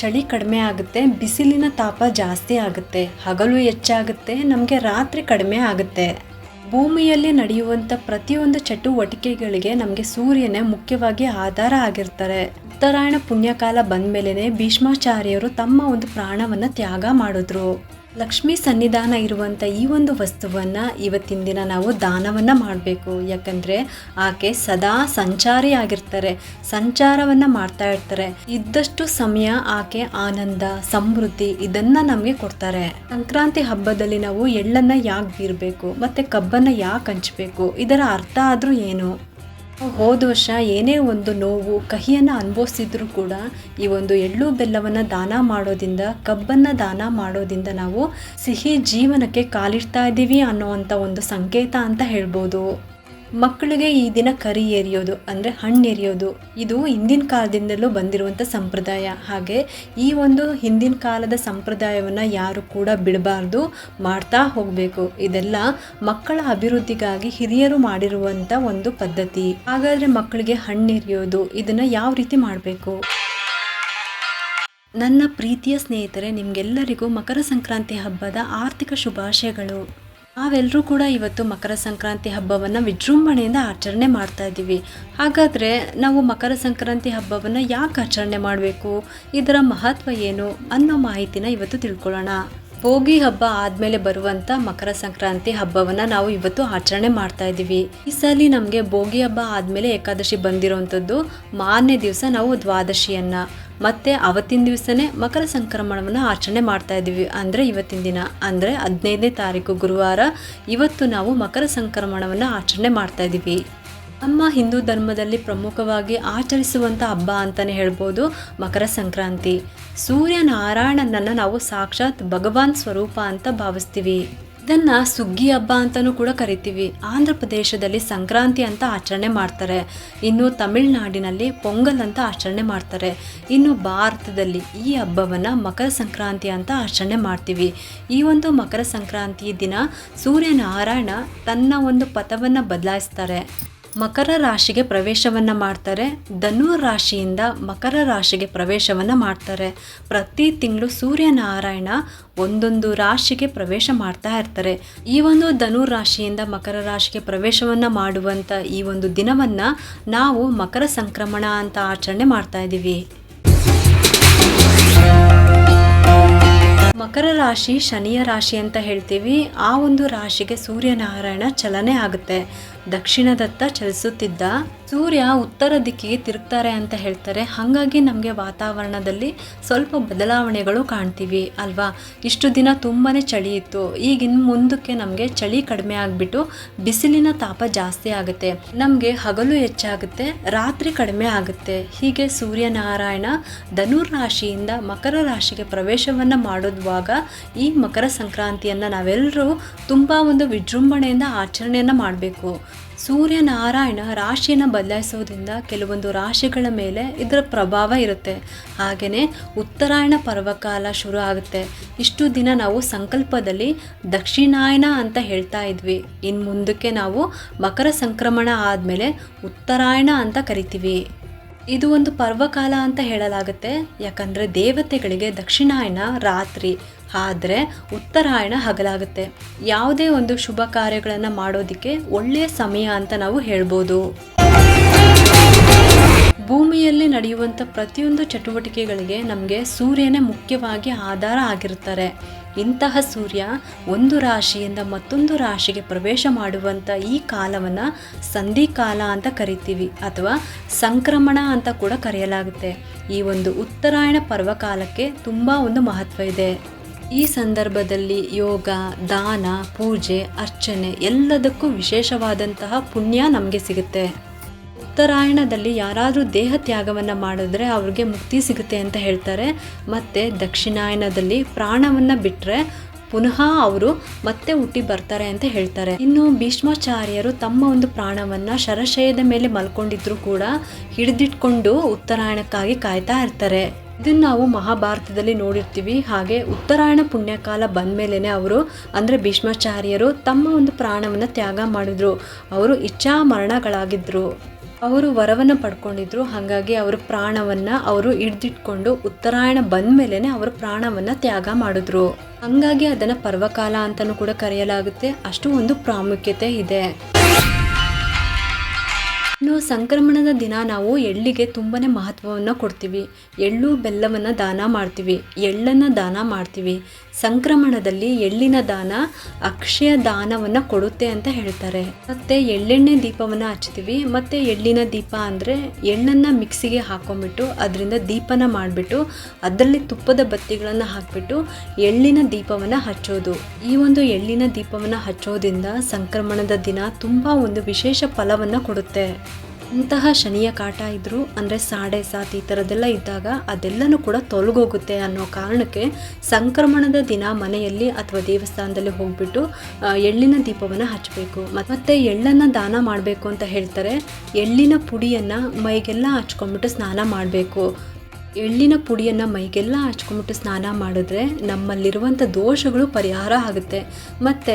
ಚಳಿ ಕಡಿಮೆ ಆಗುತ್ತೆ, ಬಿಸಿಲಿನ ತಾಪ ಜಾಸ್ತಿ ಆಗುತ್ತೆ, ಹಗಲು ಹೆಚ್ಚಾಗುತ್ತೆ, ನಮಗೆ ರಾತ್ರಿ ಕಡಿಮೆ ಆಗುತ್ತೆ. ಭೂಮಿಯಲ್ಲಿ ನಡೆಯುವಂಥ ಪ್ರತಿಯೊಂದು ಚಟುವಟಿಕೆಗಳಿಗೆ ನಮಗೆ ಸೂರ್ಯನೇ ಮುಖ್ಯವಾಗಿ ಆಧಾರ ಆಗಿರ್ತಾರೆ. ಉತ್ತರಾಯಣ ಪುಣ್ಯಕಾಲ ಬಂದಮೇಲೆ ಭೀಷ್ಮಾಚಾರ್ಯರು ತಮ್ಮ ಒಂದು ಪ್ರಾಣವನ್ನು ತ್ಯಾಗ ಮಾಡಿದ್ರು. ಲಕ್ಷ್ಮೀ ಸನ್ನಿಧಾನ ಇರುವಂಥ ಈ ಒಂದು ವಸ್ತುವನ್ನು ಇವತ್ತಿನ ದಿನ ನಾವು ದಾನವನ್ನು ಮಾಡಬೇಕು. ಯಾಕಂದರೆ ಆಕೆ ಸದಾ ಸಂಚಾರಿ ಆಗಿರ್ತಾರೆ, ಸಂಚಾರವನ್ನು ಮಾಡ್ತಾ ಇರ್ತಾರೆ. ಇದ್ದಷ್ಟು ಸಮಯ ಆಕೆ ಆನಂದ ಸಮೃದ್ಧಿ ಇದನ್ನು ನಮಗೆ ಕೊಡ್ತಾರೆ. ಸಂಕ್ರಾಂತಿ ಹಬ್ಬದಲ್ಲಿ ನಾವು ಎಳ್ಳನ್ನು ಯಾಕೆ ಬೀರಬೇಕು ಮತ್ತು ಕಬ್ಬನ್ನು ಯಾಕೆ ಹಂಚಬೇಕು, ಇದರ ಅರ್ಥ ಆದರೂ ಏನು? ಹೋದ ವರ್ಷ ಏನೇ ಒಂದು ನೋವು ಕಹಿಯನ್ನು ಅನುಭವಿಸಿದ್ರು ಕೂಡ ಈ ಒಂದು ಎಳ್ಳು ಬೆಲ್ಲವನ್ನು ದಾನ ಮಾಡೋದ್ರಿಂದ, ಕಬ್ಬನ್ನು ದಾನ ಮಾಡೋದ್ರಿಂದ ನಾವು ಸಿಹಿ ಜೀವನಕ್ಕೆ ಕಾಲಿಡ್ತಾ ಇದ್ದೀವಿ ಅನ್ನೋವಂಥ ಒಂದು ಸಂಕೇತ ಅಂತ ಹೇಳ್ಬೋದು. ಮಕ್ಕಳಿಗೆ ಈ ದಿನ ಕರಿ ಎರಿಯೋದು ಅಂದರೆ ಹಣ್ಣು ಎರಿಯೋದು ಇದು ಹಿಂದಿನ ಕಾಲದಿಂದಲೂ ಬಂದಿರುವಂಥ ಸಂಪ್ರದಾಯ. ಹಾಗೆ ಈ ಒಂದು ಹಿಂದಿನ ಕಾಲದ ಸಂಪ್ರದಾಯವನ್ನು ಯಾರು ಕೂಡ ಬಿಡಬಾರ್ದು, ಮಾಡ್ತಾ ಹೋಗಬೇಕು. ಇದೆಲ್ಲ ಮಕ್ಕಳ ಅಭಿವೃದ್ಧಿಗಾಗಿ ಹಿರಿಯರು ಮಾಡಿರುವಂಥ ಒಂದು ಪದ್ಧತಿ. ಹಾಗಾದರೆ ಮಕ್ಕಳಿಗೆ ಹಣ್ಣು ಎರಿಯೋದು ಇದನ್ನು ಯಾವ ರೀತಿ ಮಾಡಬೇಕು? ನನ್ನ ಪ್ರೀತಿಯ ಸ್ನೇಹಿತರೆ, ನಿಮಗೆಲ್ಲರಿಗೂ ಮಕರ ಸಂಕ್ರಾಂತಿ ಹಬ್ಬದ ಆರ್ಥಿಕ ಶುಭಾಶಯಗಳು. ನಾವೆಲ್ಲರೂ ಕೂಡ ಇವತ್ತು ಮಕರ ಸಂಕ್ರಾಂತಿ ಹಬ್ಬವನ್ನು ವಿಜೃಂಭಣೆಯಿಂದ ಆಚರಣೆ ಮಾಡ್ತಾ ಇದ್ದೀವಿ. ಹಾಗಾದರೆ ನಾವು ಮಕರ ಸಂಕ್ರಾಂತಿ ಹಬ್ಬವನ್ನು ಯಾಕೆ ಆಚರಣೆ ಮಾಡಬೇಕು, ಇದರ ಮಹತ್ವ ಏನು ಅನ್ನೋ ಮಾಹಿತಿನ ಇವತ್ತು ತಿಳ್ಕೊಳ್ಳೋಣ. ಭೋಗಿ ಹಬ್ಬ ಆದಮೇಲೆ ಬರುವಂಥ ಮಕರ ಸಂಕ್ರಾಂತಿ ಹಬ್ಬವನ್ನು ನಾವು ಇವತ್ತು ಆಚರಣೆ ಮಾಡ್ತಾ ಇದ್ದೀವಿ. ಈ ಸಲ ನಮಗೆ ಭೋಗಿ ಹಬ್ಬ ಆದಮೇಲೆ ಏಕಾದಶಿ ಬಂದಿರೋವಂಥದ್ದು. ಮಾರನೇ ದಿವಸ ನಾವು ದ್ವಾದಶಿಯನ್ನು ಮತ್ತು ಅವತ್ತಿನ ದಿವಸನೇ ಮಕರ ಸಂಕ್ರಮಣವನ್ನು ಆಚರಣೆ ಮಾಡ್ತಾ ಇದ್ದೀವಿ. ಅಂದರೆ ಇವತ್ತಿನ ದಿನ ಅಂದರೆ 15ನೇ ತಾರೀಕು ಗುರುವಾರ ಇವತ್ತು ನಾವು ಮಕರ ಸಂಕ್ರಮಣವನ್ನು ಆಚರಣೆ ಮಾಡ್ತಾ ಇದ್ದೀವಿ. ನಮ್ಮ ಹಿಂದೂ ಧರ್ಮದಲ್ಲಿ ಪ್ರಮುಖವಾಗಿ ಆಚರಿಸುವಂಥ ಹಬ್ಬ ಅಂತಲೇ ಹೇಳ್ಬೋದು ಮಕರ ಸಂಕ್ರಾಂತಿ. ಸೂರ್ಯನಾರಾಯಣನನ್ನು ನಾವು ಸಾಕ್ಷಾತ್ ಭಗವಾನ್ ಸ್ವರೂಪ ಅಂತ ಭಾವಿಸ್ತೀವಿ. ಇದನ್ನು ಸುಗ್ಗಿ ಹಬ್ಬ ಅಂತಲೂ ಕೂಡ ಕರಿತೀವಿ. ಆಂಧ್ರ ಪ್ರದೇಶದಲ್ಲಿ ಸಂಕ್ರಾಂತಿ ಅಂತ ಆಚರಣೆ ಮಾಡ್ತಾರೆ. ಇನ್ನು ತಮಿಳುನಾಡಿನಲ್ಲಿ ಪೊಂಗಲ್ ಅಂತ ಆಚರಣೆ ಮಾಡ್ತಾರೆ. ಇನ್ನು ಭಾರತದಲ್ಲಿ ಈ ಹಬ್ಬವನ್ನು ಮಕರ ಸಂಕ್ರಾಂತಿ ಅಂತ ಆಚರಣೆ ಮಾಡ್ತೀವಿ. ಈ ಒಂದು ಮಕರ ಸಂಕ್ರಾಂತಿ ದಿನ ಸೂರ್ಯನಾರಾಯಣ ತನ್ನ ಒಂದು ಪಥವನ್ನು ಬದಲಾಯಿಸ್ತಾರೆ. ಮಕರ ರಾಶಿಗೆ ಪ್ರವೇಶವನ್ನು ಮಾಡ್ತಾರೆ. ಧನು ರಾಶಿಯಿಂದ ಮಕರ ರಾಶಿಗೆ ಪ್ರವೇಶವನ್ನು ಮಾಡ್ತಾರೆ. ಪ್ರತಿ ತಿಂಗಳು ಸೂರ್ಯನಾರಾಯಣ ಒಂದೊಂದು ರಾಶಿಗೆ ಪ್ರವೇಶ ಮಾಡ್ತಾ ಇರ್ತಾರೆ. ಈ ಒಂದು ಧನು ರಾಶಿಯಿಂದ ಮಕರ ರಾಶಿಗೆ ಪ್ರವೇಶವನ್ನು ಮಾಡುವಂಥ ಈ ಒಂದು ದಿನವನ್ನು ನಾವು ಮಕರ ಸಂಕ್ರಮಣ ಅಂತ ಆಚರಣೆ ಮಾಡ್ತಾ ಇದ್ದೀವಿ. ಮಕರ ರಾಶಿ ಶನಿಯ ರಾಶಿ ಅಂತ ಹೇಳ್ತೀವಿ. ಆ ಒಂದು ರಾಶಿಗೆ ಸೂರ್ಯನಾರಾಯಣ ಚಲನೆ ಆಗುತ್ತೆ. ದಕ್ಷಿಣದತ್ತ ಚಲಿಸುತ್ತಿದ್ದ ಸೂರ್ಯ ಉತ್ತರ ದಿಕ್ಕಿಗೆ ತಿರುಗ್ತಾರೆ ಅಂತ ಹೇಳ್ತಾರೆ. ಹಾಗಾಗಿ ನಮಗೆ ವಾತಾವರಣದಲ್ಲಿ ಸ್ವಲ್ಪ ಬದಲಾವಣೆಗಳು ಕಾಣ್ತೀವಿ ಅಲ್ವಾ. ಇಷ್ಟು ದಿನ ತುಂಬಾ ಚಳಿ ಇತ್ತು. ಈಗಿನ ಮುಂದಕ್ಕೆ ನಮಗೆ ಚಳಿ ಕಡಿಮೆ ಆಗಿಬಿಟ್ಟು ಬಿಸಿಲಿನ ತಾಪ ಜಾಸ್ತಿ ಆಗುತ್ತೆ. ನಮಗೆ ಹಗಲು ಹೆಚ್ಚಾಗುತ್ತೆ, ರಾತ್ರಿ ಕಡಿಮೆ ಆಗುತ್ತೆ. ಹೀಗೆ ಸೂರ್ಯನಾರಾಯಣ ಧನುರ್ ರಾಶಿಯಿಂದ ಮಕರ ರಾಶಿಗೆ ಪ್ರವೇಶವನ್ನು ಮಾಡೋದ್ವಾಗ ಈ ಮಕರ ಸಂಕ್ರಾಂತಿಯನ್ನು ನಾವೆಲ್ಲರೂ ತುಂಬ ಒಂದು ವಿಜೃಂಭಣೆಯಿಂದ ಆಚರಣೆಯನ್ನು ಮಾಡಬೇಕು. ಸೂರ್ಯನಾರಾಯಣ ರಾಶಿಯನ್ನು ಬದಲಾಯಿಸೋದ್ರಿಂದ ಕೆಲವೊಂದು ರಾಶಿಗಳ ಮೇಲೆ ಇದರ ಪ್ರಭಾವ ಇರುತ್ತೆ. ಹಾಗೆಯೇ ಉತ್ತರಾಯಣ ಪರ್ವಕಾಲ ಶುರು ಆಗುತ್ತೆ. ಇಷ್ಟು ದಿನ ನಾವು ಸಂಕಲ್ಪದಲ್ಲಿ ದಕ್ಷಿಣಾಯನ ಅಂತ ಹೇಳ್ತಾ ಇದ್ವಿ. ಇನ್ನು ಮುಂದಕ್ಕೆ ನಾವು ಮಕರ ಸಂಕ್ರಮಣ ಆದಮೇಲೆ ಉತ್ತರಾಯಣ ಅಂತ ಕರಿತೀವಿ. ಇದು ಒಂದು ಪರ್ವಕಾಲ ಅಂತ ಹೇಳಲಾಗುತ್ತೆ. ಯಾಕಂದರೆ ದೇವತೆಗಳಿಗೆ ದಕ್ಷಿಣಾಯನ ರಾತ್ರಿ ಆದರೆ ಉತ್ತರಾಯಣ ಹಗಲಾಗುತ್ತೆ. ಯಾವುದೇ ಒಂದು ಶುಭ ಕಾರ್ಯಗಳನ್ನು ಮಾಡೋದಕ್ಕೆ ಒಳ್ಳೆಯ ಸಮಯ ಅಂತ ನಾವು ಹೇಳ್ಬೋದು. ಭೂಮಿಯಲ್ಲಿ ನಡೆಯುವಂಥ ಪ್ರತಿಯೊಂದು ಚಟುವಟಿಕೆಗಳಿಗೆ ನಮಗೆ ಸೂರ್ಯನೇ ಮುಖ್ಯವಾಗಿ ಆಧಾರ ಆಗಿರ್ತಾರೆ. ಇಂತಹ ಸೂರ್ಯ ಒಂದು ರಾಶಿಯಿಂದ ಮತ್ತೊಂದು ರಾಶಿಗೆ ಪ್ರವೇಶ ಮಾಡುವಂಥ ಈ ಕಾಲವನ್ನು ಸಂಧಿಕಾಲ ಅಂತ ಕರಿತೀವಿ ಅಥವಾ ಸಂಕ್ರಮಣ ಅಂತ ಕೂಡ ಕರೆಯಲಾಗುತ್ತೆ. ಈ ಒಂದು ಉತ್ತರಾಯಣ ಪರ್ವಕಾಲಕ್ಕೆ ತುಂಬ ಒಂದು ಮಹತ್ವ ಇದೆ. ಈ ಸಂದರ್ಭದಲ್ಲಿ ಯೋಗ, ದಾನ, ಪೂಜೆ, ಅರ್ಚನೆ ಎಲ್ಲದಕ್ಕೂ ವಿಶೇಷವಾದಂತಹ ಪುಣ್ಯ ನಮಗೆ ಸಿಗುತ್ತೆ. ಉತ್ತರಾಯಣದಲ್ಲಿ ಯಾರಾದರೂ ದೇಹ ತ್ಯಾಗವನ್ನು ಮಾಡಿದ್ರೆ ಅವ್ರಿಗೆ ಮುಕ್ತಿ ಸಿಗುತ್ತೆ ಅಂತ ಹೇಳ್ತಾರೆ. ಮತ್ತು ದಕ್ಷಿಣಾಯನದಲ್ಲಿ ಪ್ರಾಣವನ್ನು ಬಿಟ್ಟರೆ ಪುನಃ ಅವರು ಮತ್ತೆ ಹುಟ್ಟಿ ಬರ್ತಾರೆ ಅಂತ ಹೇಳ್ತಾರೆ. ಇನ್ನು ಭೀಷ್ಮಾಚಾರ್ಯರು ತಮ್ಮ ಒಂದು ಪ್ರಾಣವನ್ನು ಶರಶಯದ ಮೇಲೆ ಮಲ್ಕೊಂಡಿದ್ರು ಕೂಡ ಹಿಡಿದಿಟ್ಕೊಂಡು ಉತ್ತರಾಯಣಕ್ಕಾಗಿ ಕಾಯ್ತಾ ಇರ್ತಾರೆ. ಇದನ್ನು ನಾವು ಮಹಾಭಾರತದಲ್ಲಿ ನೋಡಿರ್ತೀವಿ. ಹಾಗೆ ಉತ್ತರಾಯಣ ಪುಣ್ಯಕಾಲ ಬಂದ ಮೇಲೇ ಅವರು ಅಂದರೆ ಭೀಷ್ಮಾಚಾರ್ಯರು ತಮ್ಮ ಒಂದು ಪ್ರಾಣವನ್ನು ತ್ಯಾಗ ಮಾಡಿದ್ರು. ಅವರು ಇಚ್ಛಾ ಮರಣಗಳಾಗಿದ್ದರು. ಅವರು ವರವನ್ನು ಪಡ್ಕೊಂಡಿದ್ರು. ಹಾಗಾಗಿ ಅವರು ಪ್ರಾಣವನ್ನು ಅವರು ಹಿಡ್ದಿಟ್ಕೊಂಡು ಉತ್ತರಾಯಣ ಬಂದ ಮೇಲೇ ಅವರು ಪ್ರಾಣವನ್ನು ತ್ಯಾಗ ಮಾಡಿದ್ರು. ಹಾಗಾಗಿ ಅದನ್ನು ಪರ್ವಕಾಲ ಅಂತಲೂ ಕೂಡ ಕರೆಯಲಾಗುತ್ತೆ. ಅಷ್ಟು ಒಂದು ಪ್ರಾಮುಖ್ಯತೆ ಇದೆ. ಇನ್ನು ಸಂಕ್ರಮಣದ ದಿನ ನಾವು ಎಳ್ಳಿಗೆ ತುಂಬಾ ಮಹತ್ವವನ್ನು ಕೊಡ್ತೀವಿ. ಎಳ್ಳು ಬೆಲ್ಲವನ್ನು ದಾನ ಮಾಡ್ತೀವಿ, ಎಳ್ಳನ್ನು ದಾನ ಮಾಡ್ತೀವಿ. ಸಂಕ್ರಮಣದಲ್ಲಿ ಎಳ್ಳಿನ ದಾನ ಅಕ್ಷಯ ದಾನವನ್ನು ಕೊಡುತ್ತೆ ಅಂತ ಹೇಳ್ತಾರೆ. ಮತ್ತು ಎಳ್ಳೆಣ್ಣೆ ದೀಪವನ್ನು ಹಚ್ತೀವಿ. ಮತ್ತು ಎಳ್ಳಿನ ದೀಪ ಅಂದರೆ ಎಳ್ಳನ್ನು ಮಿಕ್ಸಿಗೆ ಹಾಕೊಂಡ್ಬಿಟ್ಟು ಅದರಿಂದ ದೀಪನ ಮಾಡಿಬಿಟ್ಟು ಅದರಲ್ಲಿ ತುಪ್ಪದ ಬತ್ತಿಗಳನ್ನು ಹಾಕಿಬಿಟ್ಟು ಎಳ್ಳಿನ ದೀಪವನ್ನು ಹಚ್ಚೋದು. ಈ ಒಂದು ಎಳ್ಳಿನ ದೀಪವನ್ನು ಹಚ್ಚೋದ್ರಿಂದ ಸಂಕ್ರಮಣದ ದಿನ ತುಂಬ ಒಂದು ವಿಶೇಷ ಫಲವನ್ನು ಕೊಡುತ್ತೆ. ಇಂತಹ ಶನಿಯ ಕಾಟ ಇದ್ದರೂ ಅಂದರೆ ಸಾಡೆ ಸಾತ್ ಈ ಥರದ್ದೆಲ್ಲ ಇದ್ದಾಗ ಅದೆಲ್ಲನೂ ಕೂಡ ತೊಲಗೋಗುತ್ತೆ ಅನ್ನೋ ಕಾರಣಕ್ಕೆ ಸಂಕ್ರಮಣದ ದಿನ ಮನೆಯಲ್ಲಿ ಅಥವಾ ದೇವಸ್ಥಾನದಲ್ಲಿ ಹೋಗ್ಬಿಟ್ಟು ಎಳ್ಳಿನ ದೀಪವನ್ನು ಹಚ್ಚಬೇಕು. ಮತ್ತು ಎಳ್ಳನ್ನು ದಾನ ಮಾಡಬೇಕು ಅಂತ ಹೇಳ್ತಾರೆ. ಎಳ್ಳಿನ ಪುಡಿಯನ್ನು ಮೈಗೆಲ್ಲ ಹಚ್ಕೊಂಡ್ಬಿಟ್ಟು ಸ್ನಾನ ಮಾಡಬೇಕು. ಎಳ್ಳಿನ ಪುಡಿಯನ್ನು ಮೈಗೆಲ್ಲ ಹಚ್ಕೊಂಬಿಟ್ಟು ಸ್ನಾನ ಮಾಡಿದ್ರೆ ನಮ್ಮಲ್ಲಿರುವಂಥ ದೋಷಗಳು ಪರಿಹಾರ ಆಗುತ್ತೆ. ಮತ್ತು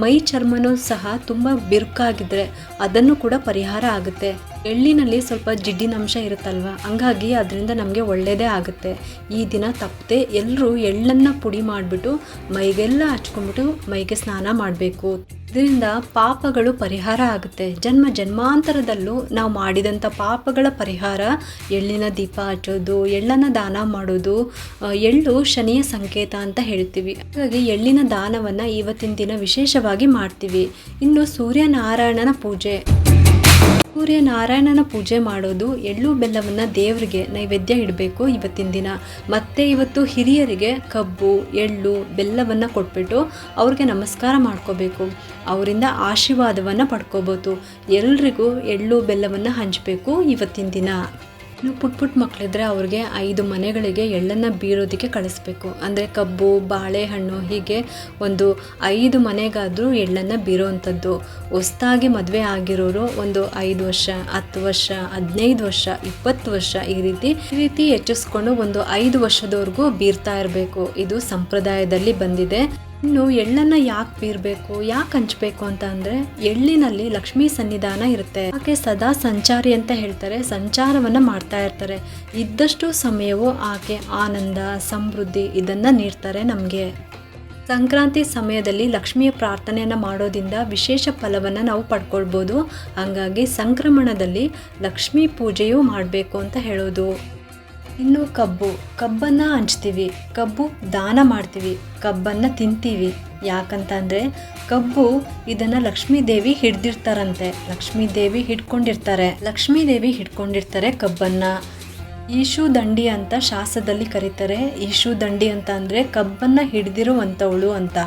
ಮೈ ಚರ್ಮನೂ ಸಹ ತುಂಬ ಬಿರುಕಾಗಿದ್ದರೆ ಅದನ್ನು ಕೂಡ ಪರಿಹಾರ ಆಗುತ್ತೆ. ಎಳ್ಳಿನಲ್ಲಿ ಸ್ವಲ್ಪ ಜಿಡ್ಡಿನಂಶ ಇರುತ್ತಲ್ವ, ಹಂಗಾಗಿ ಅದರಿಂದ ನಮಗೆ ಒಳ್ಳೆಯದೇ ಆಗುತ್ತೆ. ಈ ದಿನ ತಪ್ಪದೆ ಎಲ್ಲರೂ ಎಳ್ಳನ್ನು ಪುಡಿ ಮಾಡಿಬಿಟ್ಟು ಮೈಗೆಲ್ಲ ಹಚ್ಕೊಂಡ್ಬಿಟ್ಟು ಮೈಗೆ ಸ್ನಾನ ಮಾಡಬೇಕು. ಇದರಿಂದ ಪಾಪಗಳು ಪರಿಹಾರ ಆಗುತ್ತೆ. ಜನ್ಮ ಜನ್ಮಾಂತರದಲ್ಲೂ ನಾವು ಮಾಡಿದಂಥ ಪಾಪಗಳ ಪರಿಹಾರ ಎಳ್ಳಿನ ದೀಪ ಹಚ್ಚೋದು, ಎಳ್ಳನ್ನು ದಾನ ಮಾಡೋದು. ಎಳ್ಳು ಶನಿಯ ಸಂಕೇತ ಅಂತ ಹೇಳ್ತೀವಿ. ಹಾಗಾಗಿ ಎಳ್ಳಿನ ದಾನವನ್ನು ಇವತ್ತಿನ ದಿನ ವಿಶೇಷವಾಗಿ ಮಾಡ್ತೀವಿ. ಇನ್ನು ಸೂರ್ಯನಾರಾಯಣನ ಪೂಜೆ ಮಾಡೋದು, ಎಳ್ಳು ಬೆಲ್ಲವನ್ನು ದೇವರಿಗೆ ನೈವೇದ್ಯ ಇಡಬೇಕು ಇವತ್ತಿನ ದಿನ. ಮತ್ತು ಇವತ್ತು ಹಿರಿಯರಿಗೆ ಕಬ್ಬು ಎಳ್ಳು ಬೆಲ್ಲವನ್ನು ಕೊಟ್ಬಿಟ್ಟು ಅವ್ರಿಗೆ ನಮಸ್ಕಾರ ಮಾಡ್ಕೋಬೇಕು. ಅವರಿಂದ ಆಶೀರ್ವಾದವನ್ನು ಪಡ್ಕೋಬೋದು. ಎಲ್ರಿಗೂ ಎಳ್ಳು ಬೆಲ್ಲವನ್ನು ಹಂಚಬೇಕು ಇವತ್ತಿನ ದಿನ. ಇನ್ನು ಪುಟ್ಟ ಮಕ್ಕಳಿದ್ರೆ ಅವ್ರಿಗೆ 5 ಮನೆಗಳಿಗೆ ಎಳ್ಳನ್ನು ಬೀರೋದಕ್ಕೆ ಕಳಿಸ್ಬೇಕು. ಅಂದರೆ ಕಬ್ಬು ಬಾಳೆಹಣ್ಣು ಹೀಗೆ ಒಂದು 5 ಮನೆಗಾದರೂ ಎಳ್ಳನ್ನು ಬೀರೋವಂಥದ್ದು. ಹೊಸ್ದಾಗಿ ಮದುವೆ ಆಗಿರೋರು ಒಂದು 5 ವರ್ಷ 10 ವರ್ಷ 15 ವರ್ಷ 20 ವರ್ಷ ಈ ರೀತಿ ಹೆಚ್ಚಿಸ್ಕೊಂಡು ಒಂದು 5 ವರ್ಷದವರೆಗೂ ಬೀರ್ತಾ ಇರಬೇಕು. ಇದು ಸಂಪ್ರದಾಯದಲ್ಲಿ ಬಂದಿದೆ. ಇನ್ನು ಎಳ್ಳನ್ನು ಯಾಕೆ ಬೀರಬೇಕು, ಯಾಕೆ ಹಂಚಬೇಕು ಅಂತ ಅಂದರೆ ಎಳ್ಳಿನಲ್ಲಿ ಲಕ್ಷ್ಮೀ ಸನ್ನಿಧಾನ ಇರುತ್ತೆ. ಆಕೆ ಸದಾ ಸಂಚಾರಿ ಅಂತ ಹೇಳ್ತಾರೆ. ಸಂಚಾರವನ್ನು ಮಾಡ್ತಾ ಇರ್ತಾರೆ. ಇದ್ದಷ್ಟು ಸಮಯವು ಆಕೆ ಆನಂದ ಸಮೃದ್ಧಿ ಇದನ್ನು ನೀಡ್ತಾರೆ ನಮಗೆ. ಸಂಕ್ರಾಂತಿ ಸಮಯದಲ್ಲಿ ಲಕ್ಷ್ಮಿಯ ಪ್ರಾರ್ಥನೆಯನ್ನು ಮಾಡೋದ್ರಿಂದ ವಿಶೇಷ ಫಲವನ್ನು ನಾವು ಪಡ್ಕೊಳ್ಬೋದು. ಹಾಗಾಗಿ ಸಂಕ್ರಮಣದಲ್ಲಿ ಲಕ್ಷ್ಮೀ ಪೂಜೆಯೂ ಮಾಡಬೇಕು ಅಂತ ಹೇಳೋದು. ಇನ್ನು ಕಬ್ಬನ್ನು ಹಂಚ್ತೀವಿ, ಕಬ್ಬು ದಾನ ಮಾಡ್ತೀವಿ, ಕಬ್ಬನ್ನು ತಿಂತೀವಿ. ಯಾಕಂತಂದರೆ ಕಬ್ಬು ಇದನ್ನು ಲಕ್ಷ್ಮೀ ದೇವಿ ಹಿಡ್ದಿರ್ತಾರಂತೆ. ಲಕ್ಷ್ಮೀ ದೇವಿ ಹಿಡ್ಕೊಂಡಿರ್ತಾರೆ ಕಬ್ಬನ್ನು. ಈಶು ದಂಡಿ ಅಂತ ಶಾಸ್ತ್ರದಲ್ಲಿ ಕರೀತಾರೆ. ಈಶು ದಂಡಿ ಅಂತ ಅಂದರೆ ಕಬ್ಬನ್ನು ಹಿಡ್ದಿರುವಂಥವಳು ಅಂತ.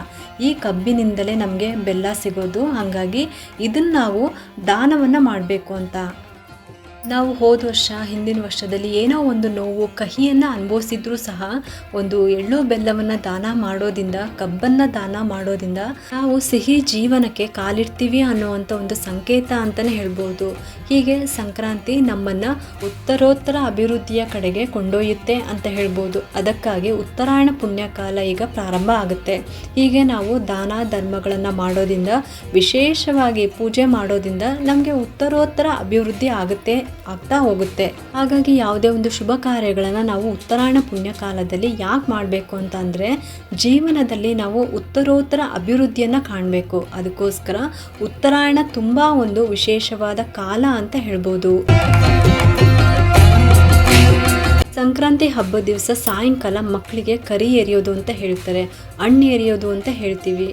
ಈ ಕಬ್ಬಿನಿಂದಲೇ ನಮಗೆ ಬೆಲ್ಲ ಸಿಗೋದು. ಹಾಗಾಗಿ ಇದನ್ನು ನಾವು ದಾನವನ್ನು ಮಾಡಬೇಕು ಅಂತ. ನಾವು ಹೋದ ವರ್ಷ ಹಿಂದಿನ ವರ್ಷದಲ್ಲಿ ಏನೋ ಒಂದು ನೋವು ಕಹಿಯನ್ನು ಅನುಭವಿಸಿದ್ರೂ ಸಹ ಒಂದು ಎಳ್ಳು ಬೆಲ್ಲವನ್ನು ದಾನ ಮಾಡೋದ್ರಿಂದ ಕಬ್ಬನ್ನು ದಾನ ಮಾಡೋದ್ರಿಂದ ನಾವು ಸಿಹಿ ಜೀವನಕ್ಕೆ ಕಾಲಿಡ್ತೀವಿ ಅನ್ನುವಂಥ ಒಂದು ಸಂಕೇತ ಅಂತಲೇ ಹೇಳ್ಬೋದು. ಹೀಗೆ ಸಂಕ್ರಾಂತಿ ನಮ್ಮನ್ನು ಉತ್ತರೋತ್ತರ ಅಭಿವೃದ್ಧಿಯ ಕಡೆಗೆ ಕೊಂಡೊಯ್ಯುತ್ತೆ ಅಂತ ಹೇಳ್ಬೋದು. ಅದಕ್ಕಾಗಿ ಉತ್ತರಾಯಣ ಪುಣ್ಯಕಾಲ ಈಗ ಪ್ರಾರಂಭ ಆಗುತ್ತೆ. ಹೀಗೆ ನಾವು ದಾನ ಧರ್ಮಗಳನ್ನು ಮಾಡೋದ್ರಿಂದ ವಿಶೇಷವಾಗಿ ಪೂಜೆ ಮಾಡೋದ್ರಿಂದ ನಮಗೆ ಉತ್ತರೋತ್ತರ ಅಭಿವೃದ್ಧಿ ಆಗ್ತಾ ಹೋಗುತ್ತೆ. ಹಾಗಾಗಿ ಯಾವುದೇ ಒಂದು ಶುಭ ಕಾರ್ಯಗಳನ್ನು ನಾವು ಉತ್ತರಾಯಣ ಪುಣ್ಯಕಾಲದಲ್ಲಿ ಯಾಕೆ ಮಾಡಬೇಕು ಅಂತ ಅಂದರೆ ಜೀವನದಲ್ಲಿ ನಾವು ಉತ್ತರೋತ್ತರ ಅಭಿವೃದ್ಧಿಯನ್ನು ಕಾಣಬೇಕು. ಅದಕ್ಕೋಸ್ಕರ ಉತ್ತರಾಯಣ ತುಂಬ ಒಂದು ವಿಶೇಷವಾದ ಕಾಲ ಅಂತ ಹೇಳ್ಬೋದು. ಸಂಕ್ರಾಂತಿ ಹಬ್ಬದ ದಿವಸ ಸಾಯಂಕಾಲ ಮಕ್ಕಳಿಗೆ ಕರಿ ಎರಿಯೋದು ಅಂತ ಹೇಳ್ತಾರೆ, ಹಣ್ಣು ಎರಿಯೋದು ಅಂತ ಹೇಳ್ತೀವಿ.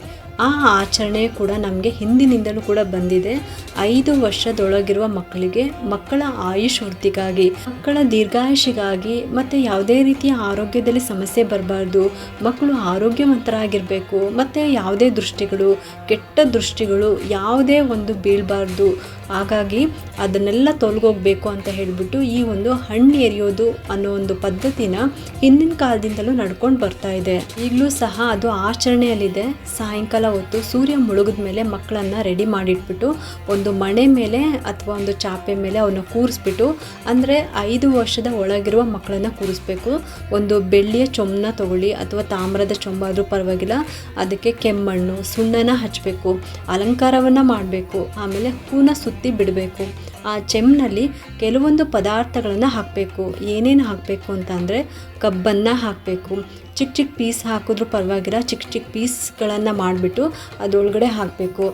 ಆ ಆಚರಣೆ ಕೂಡ ನಮಗೆ ಹಿಂದಿನಿಂದಲೂ ಕೂಡ ಬಂದಿದೆ. 5 ವರ್ಷದೊಳಗಿರುವ ಮಕ್ಕಳಿಗೆ ಮಕ್ಕಳ ಆಯುಷ್ ವೃದ್ಧಿಗಾಗಿ, ಮಕ್ಕಳ ದೀರ್ಘಾಯುಷಿಗಾಗಿ ಮತ್ತು ಯಾವುದೇ ರೀತಿಯ ಆರೋಗ್ಯದಲ್ಲಿ ಸಮಸ್ಯೆ ಬರಬಾರ್ದು, ಮಕ್ಕಳು ಆರೋಗ್ಯವಂತರಾಗಿರಬೇಕು ಮತ್ತು ಯಾವುದೇ ದೃಷ್ಟಿಗಳು ಕೆಟ್ಟ ದೃಷ್ಟಿಗಳು ಯಾವುದೇ ಒಂದು ಬೀಳಬಾರ್ದು. ಹಾಗಾಗಿ ಅದನ್ನೆಲ್ಲ ತೊಲಗೋಗ್ಬೇಕು ಅಂತ ಹೇಳಿಬಿಟ್ಟು ಈ ಒಂದು ಹಣ್ಣು ಎರಿಯೋದು ಅನ್ನೋ ಒಂದು ಪದ್ಧತಿನ ಹಿಂದಿನ ಕಾಲದಿಂದಲೂ ನಡ್ಕೊಂಡು ಬರ್ತಾ ಇದೆ. ಈಗಲೂ ಸಹ ಅದು ಆಚರಣೆಯಲ್ಲಿದೆ. ಸಾಯಂಕಾಲ ಹೊತ್ತು ಸೂರ್ಯ ಮುಳುಗಿದ ಮೇಲೆ ಮಕ್ಕಳನ್ನು ರೆಡಿ ಮಾಡಿಟ್ಬಿಟ್ಟು ಒಂದು ಮಣೆ ಮೇಲೆ ಅಥವಾ ಒಂದು ಚಾಪೆ ಮೇಲೆ ಅವನ್ನ ಕೂರಿಸ್ಬಿಟ್ಟು, ಅಂದರೆ 5 ವರ್ಷದ ಒಳಗಿರುವ ಮಕ್ಕಳನ್ನು ಕೂರಿಸ್ಬೇಕು. ಒಂದು ಬೆಳ್ಳಿಯ ಚೊಂಬನ್ನ ತಗೊಳ್ಳಿ ಅಥವಾ ತಾಮ್ರದ ಚೊಂಬಾದರೂ ಪರವಾಗಿಲ್ಲ. ಅದಕ್ಕೆ ಕೆಮ್ಮಣ್ಣು ಸುಣ್ಣನ ಹಚ್ಚಬೇಕು, ಅಲಂಕಾರವನ್ನು ಮಾಡಬೇಕು, ಆಮೇಲೆ ಹೂನ ಸುತ್ತಿ ಬಿಡಬೇಕು. ಆ ಚೆಮ್ನಲ್ಲಿ ಕೆಲವೊಂದು ಪದಾರ್ಥಗಳನ್ನು ಹಾಕಬೇಕು. ಏನೇನು ಹಾಕಬೇಕು ಅಂತ ಅಂದರೆ ಕಬ್ಬನ್ನು ಹಾಕಬೇಕು. ಚಿಕ್ಕ ಚಿಕ್ಕ ಪೀಸ್ ಹಾಕಿದ್ರೂ ಪರವಾಗಿಲ್ಲ, ಚಿಕ್ಕ ಚಿಕ್ಕ ಪೀಸ್ಗಳನ್ನು ಮಾಡಿಬಿಟ್ಟು ಅದರೊಳಗಡೆ ಹಾಕಬೇಕು.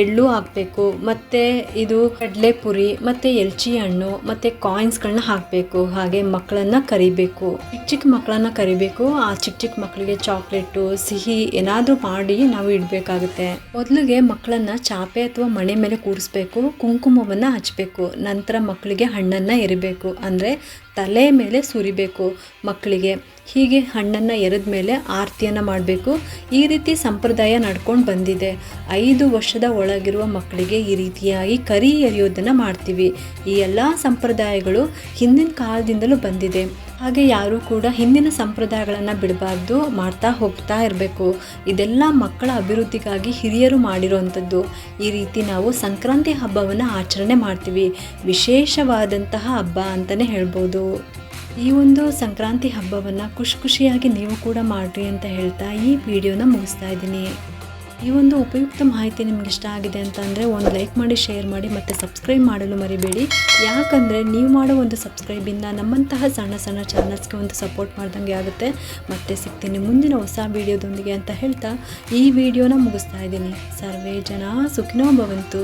ಎಳ್ಳು ಹಾಕಬೇಕು, ಮತ್ತು ಇದು ಕಡಲೆಪುರಿ ಮತ್ತು ಎಲ್ಚಿ ಹಣ್ಣು ಮತ್ತು ಕಾಯಿನ್ಸ್ಗಳನ್ನ ಹಾಕಬೇಕು. ಹಾಗೆ ಮಕ್ಕಳನ್ನು ಕರಿಬೇಕು, ಚಿಕ್ಕ ಚಿಕ್ಕ ಮಕ್ಕಳನ್ನು ಕರಿಬೇಕು. ಆ ಚಿಕ್ಕ ಚಿಕ್ಕ ಮಕ್ಕಳಿಗೆ ಚಾಕ್ಲೇಟು, ಸಿಹಿ ಏನಾದರೂ ಮಾಡಿ ನಾವು ಇಡಬೇಕಾಗುತ್ತೆ. ಮೊದಲಿಗೆ ಮಕ್ಕಳನ್ನು ಚಾಪೆ ಅಥವಾ ಮಣೆ ಮೇಲೆ ಕೂರಿಸ್ಬೇಕು, ಕುಂಕುಮವನ್ನು ಹಚ್ಚಬೇಕು. ನಂತರ ಮಕ್ಕಳಿಗೆ ಹಣ್ಣನ್ನು ಎರಿಬೇಕು, ಅಂದರೆ ತಲೆ ಮೇಲೆ ಸುರಿಬೇಕು ಮಕ್ಕಳಿಗೆ. ಹೀಗೆ ಹಣ್ಣನ್ನು ಎರೆದ ಮೇಲೆ ಆರತಿಯನ್ನು ಮಾಡಬೇಕು. ಈ ರೀತಿ ಸಂಪ್ರದಾಯ ನಡ್ಕೊಂಡು ಬಂದಿದೆ. 5 ವರ್ಷದ ಒಳಗಿರುವ ಮಕ್ಕಳಿಗೆ ಈ ರೀತಿಯಾಗಿ ಕರಿ ಎರೆಯೋದನ್ನು ಮಾಡ್ತೀವಿ. ಈ ಎಲ್ಲ ಸಂಪ್ರದಾಯಗಳು ಹಿಂದಿನ ಕಾಲದಿಂದಲೂ ಬಂದಿದೆ. ಹಾಗೆ ಯಾರೂ ಕೂಡ ಹಿಂದಿನ ಸಂಪ್ರದಾಯಗಳನ್ನು ಬಿಡಬಾರ್ದು, ಮಾಡ್ತಾ ಹೋಗ್ತಾ ಇರಬೇಕು. ಇದೆಲ್ಲ ಮಕ್ಕಳ ಅಭಿವೃದ್ಧಿಗಾಗಿ ಹಿರಿಯರು ಮಾಡಿರೋವಂಥದ್ದು. ಈ ರೀತಿ ನಾವು ಸಂಕ್ರಾಂತಿ ಹಬ್ಬವನ್ನು ಆಚರಣೆ ಮಾಡ್ತೀವಿ. ವಿಶೇಷವಾದಂತಹ ಹಬ್ಬ ಅಂತಲೇ ಹೇಳ್ಬೋದು. ಈ ಒಂದು ಸಂಕ್ರಾಂತಿ ಹಬ್ಬವನ್ನು ಖುಷಿಯಾಗಿ ನೀವು ಕೂಡ ಮಾಡಿರಿ ಅಂತ ಹೇಳ್ತಾ ಈ ವಿಡಿಯೋನ ಮುಗಿಸ್ತಾ ಇದ್ದೀನಿ. ಈ ಒಂದು ಉಪಯುಕ್ತ ಮಾಹಿತಿ ನಿಮ್ಗೆ ಇಷ್ಟ ಆಗಿದೆ ಅಂತ ಅಂದರೆ ಒಂದು ಲೈಕ್ ಮಾಡಿ, ಶೇರ್ ಮಾಡಿ ಮತ್ತು ಸಬ್ಸ್ಕ್ರೈಬ್ ಮಾಡಲು ಮರಿಬೇಡಿ. ಯಾಕಂದರೆ ನೀವು ಮಾಡೋ ಒಂದು ಸಬ್ಸ್ಕ್ರೈಬಿಂದ ನಮ್ಮಂತಹ ಸಣ್ಣ ಸಣ್ಣ ಚಾನಲ್ಸ್ಗೆ ಒಂದು ಸಪೋರ್ಟ್ ಮಾಡ್ದಂಗೆ ಆಗುತ್ತೆ. ಮತ್ತೆ ಸಿಗ್ತೀನಿ ಮುಂದಿನ ಹೊಸ ವಿಡಿಯೋದೊಂದಿಗೆ ಅಂತ ಹೇಳ್ತಾ ಈ ವಿಡಿಯೋನ ಮುಗಿಸ್ತಾ ಇದ್ದೀನಿ. ಸರ್ವೇ ಜನ ಸುಖಿನೋ ಭವಂತು.